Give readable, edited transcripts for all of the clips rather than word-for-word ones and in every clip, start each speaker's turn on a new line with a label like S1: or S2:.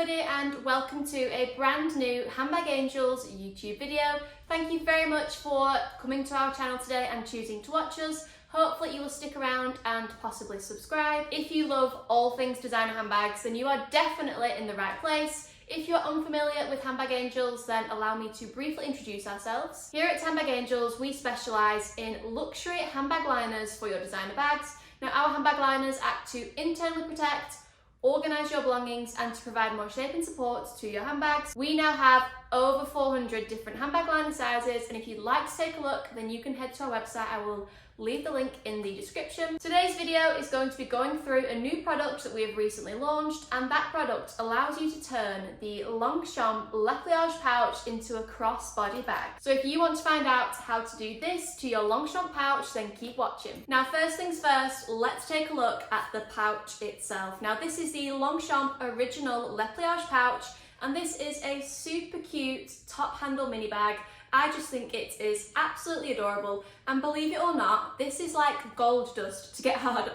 S1: everybody and welcome to a brand new Handbag Angels YouTube video. Thank you very much for coming to our channel today and choosing to watch us. Hopefully you will stick around and possibly subscribe. If you love all things designer handbags, then you are definitely in the right place. If you're unfamiliar with Handbag Angels, then allow me to briefly introduce ourselves. Here at Handbag Angels, we specialise in luxury handbag liners for your designer bags. Now our handbag liners act to internally protect, organise your belongings and to provide more shape and support to your handbags. We now have over 400 different handbag liner sizes, and if you'd like to take a look, then you can head to our website. I will leave the link in the description. Today's video is going to be going through a new product that we have recently launched, and that product allows you to turn the Longchamp Le Pouch pouch into a crossbody bag. So if you want to find out how to do this to your Longchamp pouch, then keep watching. Now first things first, let's take a look at the pouch itself. Now this is the Longchamp original Le Pouch pouch, and this is a super cute top handle mini bag. I just think it is absolutely adorable, and believe it or not, this is like gold dust to get hold of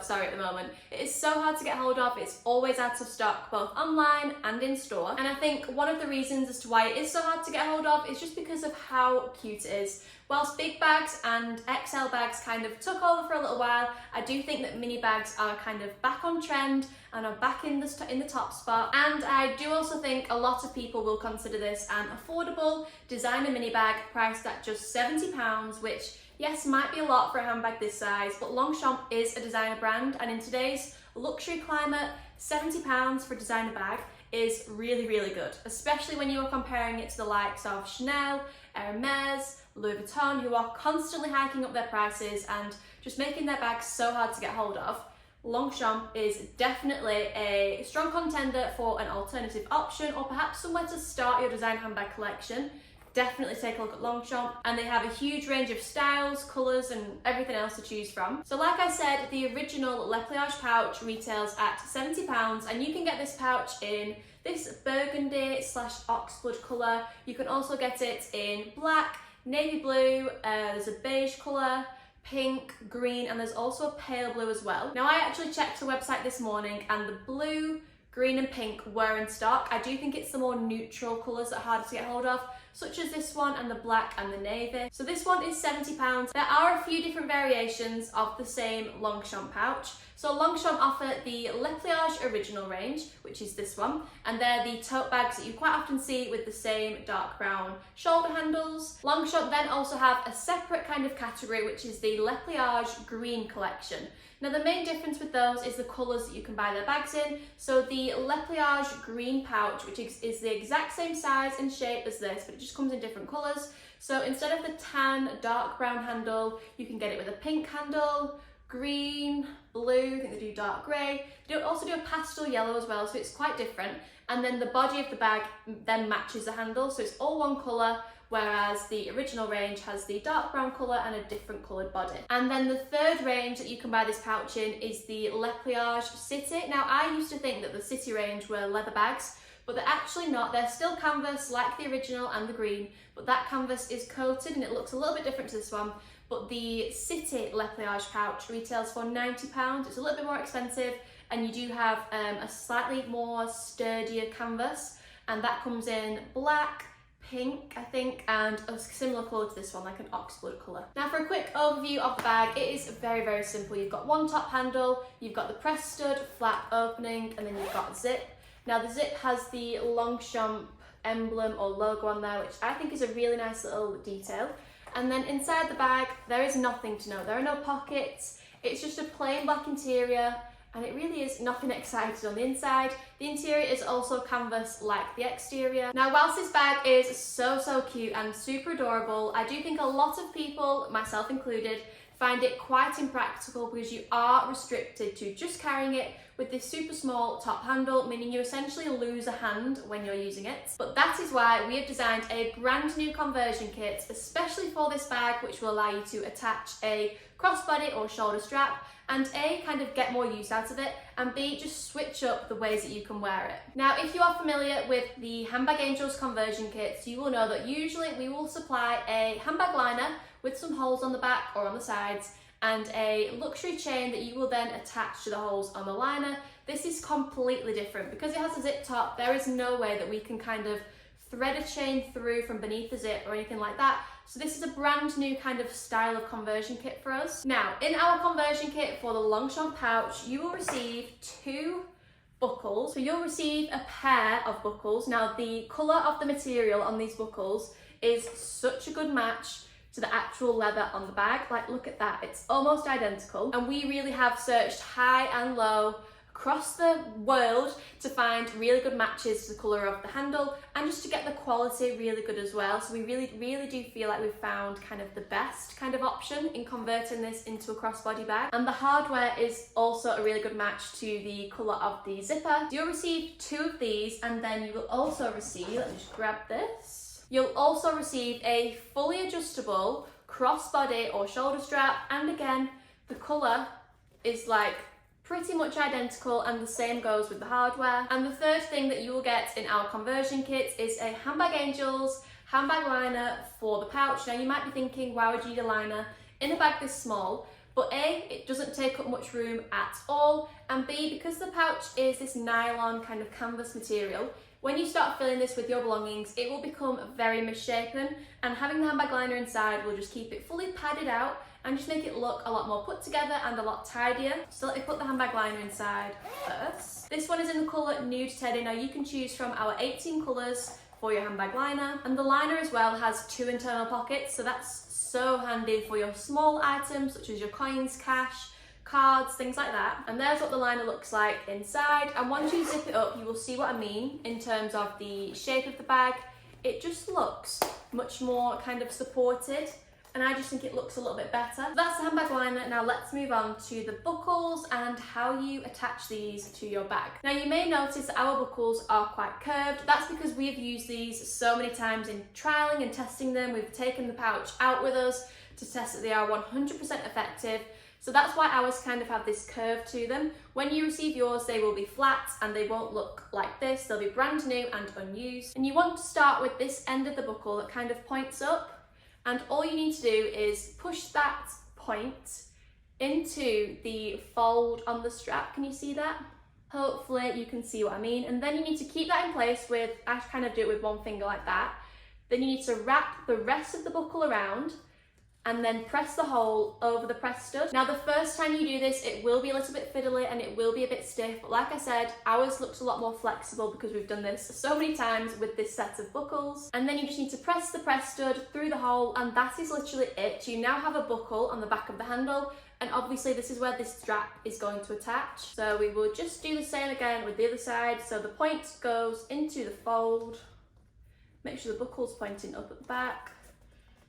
S1: at the moment. It is so hard to get hold of. It's always out of stock, both online and in store. And I think one of the reasons as to why it is so hard to get hold of is just because of how cute it is. Whilst big bags and XL bags kind of took over for a little while, I do think that mini bags are kind of back on trend and are back in the top spot. And I do also think a lot of people will consider this an affordable designer mini bag priced at just £70, which yes, might be a lot for a handbag this size, but Longchamp is a designer brand, and in today's luxury climate, £70 for a designer bag is really, really good, especially when you are comparing it to the likes of Chanel, Hermes, Louis Vuitton, who are constantly hiking up their prices and just making their bags so hard to get hold of. Longchamp is definitely a strong contender for an alternative option, or perhaps somewhere to start your design handbag collection. Definitely take a look at Longchamp, and they have a huge range of styles, colours and everything else to choose from. So like I said, the original Le Pliage pouch retails at £70, and you can get this pouch in this burgundy / oxblood colour. You can also get it in black, navy blue, there's a beige colour, pink, green, and there's also a pale blue as well. Now I actually checked the website this morning and the blue, green and pink were in stock. I do think it's the more neutral colours that are harder to get hold of, such as this one and the black and the navy. So this one is £70. There are a few different variations of the same Longchamp pouch. So Longchamp offer the Le Pliage original range, which is this one, and they're the tote bags that you quite often see with the same dark brown shoulder handles. Longchamp then also have a separate kind of category, which is the Le Pliage green collection. Now the main difference with those is the colours that you can buy their bags in. So the Le Pliage green pouch, which is the exact same size and shape as this, but it just comes in different colours. So instead of the tan dark brown handle, you can get it with a pink handle, green, blue, I think they do dark grey. They also do a pastel yellow as well, so it's quite different. And then the body of the bag then matches the handle, so it's all one colour, whereas the original range has the dark brown colour and a different coloured body. And then the third range that you can buy this pouch in is the Le Pliage City. Now I used to think that the City range were leather bags, but they're actually not. They're still canvas like the original and the green, but that canvas is coated and it looks a little bit different to this one. But the City Le Pliage pouch retails for £90. It's a little bit more expensive, and you do have a slightly more sturdier canvas, and that comes in black, pink, I think, and a similar colour to this one, like an oxblood colour. Now for a quick overview of the bag, it is very, very simple. You've got one top handle, you've got the press stud, flap opening, and then you've got zip. Now the zip has the Longchamp emblem or logo on there, which I think is a really nice little detail. And then inside the bag, there is nothing to note. There are no pockets. It's just a plain black interior, and it really is nothing exciting on the inside. The interior is also canvas like the exterior. Now, whilst this bag is so cute and super adorable, I do think a lot of people, myself included, find it quite impractical because you are restricted to just carrying it with this super small top handle, meaning you essentially lose a hand when you're using it. But that is why we have designed a brand new conversion kit, especially for this bag, which will allow you to attach a crossbody or shoulder strap, and A, kind of get more use out of it, and B, just switch up the ways that you can wear it. Now, if you are familiar with the Handbag Angels Conversion Kits, you will know that usually we will supply a handbag liner with some holes on the back or on the sides, and a luxury chain that you will then attach to the holes on the liner. This is completely different. Because it has a zip top, there is no way that we can kind of thread a chain through from beneath the zip or anything like that. So this is a brand new kind of style of conversion kit for us. Now, in our conversion kit for the Longchamp pouch, you will receive 2 buckles. So you'll receive a pair of buckles. Now, the colour of the material on these buckles is such a good match to the actual leather on the bag. Like, look at that, it's almost identical. And we really have searched high and low across the world to find really good matches to the colour of the handle and just to get the quality really good as well. So we really do feel like we've found kind of the best kind of option in converting this into a crossbody bag. And the hardware is also a really good match to the colour of the zipper. So you'll receive 2 of these, and then you will also receive, let me just grab this, you'll also receive a fully adjustable crossbody or shoulder strap, and again the colour is like pretty much identical, and the same goes with the hardware. And the third thing that you will get in our conversion kit is a Handbag Angels handbag liner for the pouch. Now, you might be thinking, why would you need a liner in a bag this small? But A, it doesn't take up much room at all, and B, because the pouch is this nylon kind of canvas material, when you start filling this with your belongings, it will become very misshapen, and having the handbag liner inside will just keep it fully padded out and just make it look a lot more put together and a lot tidier. So let me put the handbag liner inside first. This one is in the colour Nude Teddy. Now, you can choose from our 18 colours for your handbag liner, and the liner as well has 2 internal pockets, so that's so handy for your small items such as your coins, cash, cards, things like that. And there's what the liner looks like inside, and once you zip it up, you will see what I mean in terms of the shape of the bag. It just looks much more kind of supported, and I just think it looks a little bit better. So that's the handbag liner. Now let's move on to the buckles and how you attach these to your bag. Now, you may notice that our buckles are quite curved. That's because we've used these so many times in trialing and testing them. We've taken the pouch out with us to test that they are 100% effective. So that's why ours kind of have this curve to them. When you receive yours, they will be flat and they won't look like this. They'll be brand new and unused. And you want to start with this end of the buckle that kind of points up. And all you need to do is push that point into the fold on the strap. Can you see that? Hopefully you can see what I mean. And then you need to keep that in place with, I kind of do it with one finger like that. Then you need to wrap the rest of the buckle around and then press the hole over the press stud. Now, the first time you do this, it will be a little bit fiddly and it will be a bit stiff, but like I said, ours looks a lot more flexible because we've done this so many times with this set of buckles. And then you just need to press the press stud through the hole, and that is literally it. You now have a buckle on the back of the handle, and obviously this is where this strap is going to attach. So we will just do the same again with the other side. So the point goes into the fold, make sure the buckle's pointing up at the back,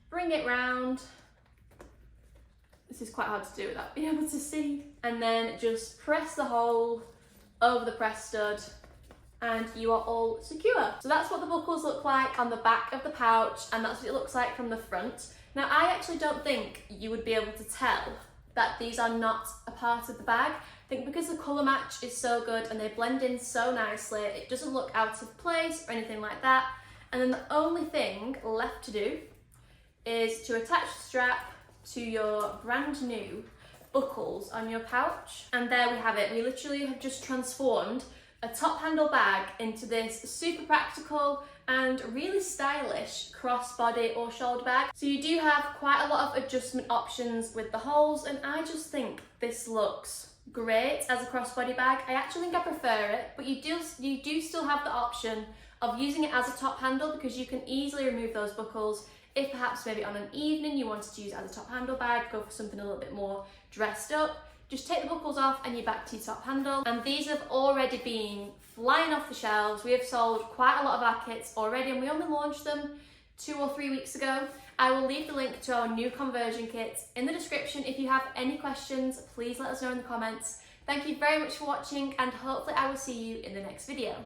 S1: bring it round. This is quite hard to do without being able to see. And then just press the hole over the press stud and you are all secure. So that's what the buckles look like on the back of the pouch, and that's what it looks like from the front. Now, I actually don't think you would be able to tell that these are not a part of the bag. I think because the colour match is so good and they blend in so nicely, it doesn't look out of place or anything like that. And then the only thing left to do is to attach the strap to your brand new buckles on your pouch. And there we have it. We literally have just transformed a top handle bag into this super practical and really stylish crossbody or shoulder bag. So you do have quite a lot of adjustment options with the holes, and I just think this looks great as a crossbody bag. I actually think I prefer it, but you do still have the option of using it as a top handle, because you can easily remove those buckles if perhaps maybe on an evening you wanted to use it as a top handle bag, go for something a little bit more dressed up. Just take the buckles off and you're back to your top handle. And these have already been flying off the shelves. We have sold quite a lot of our kits already, and we only launched them 2 or 3 weeks ago. I will leave the link to our new conversion kit in the description. If you have any questions, please let us know in the comments. Thank you very much for watching, and hopefully I will see you in the next video.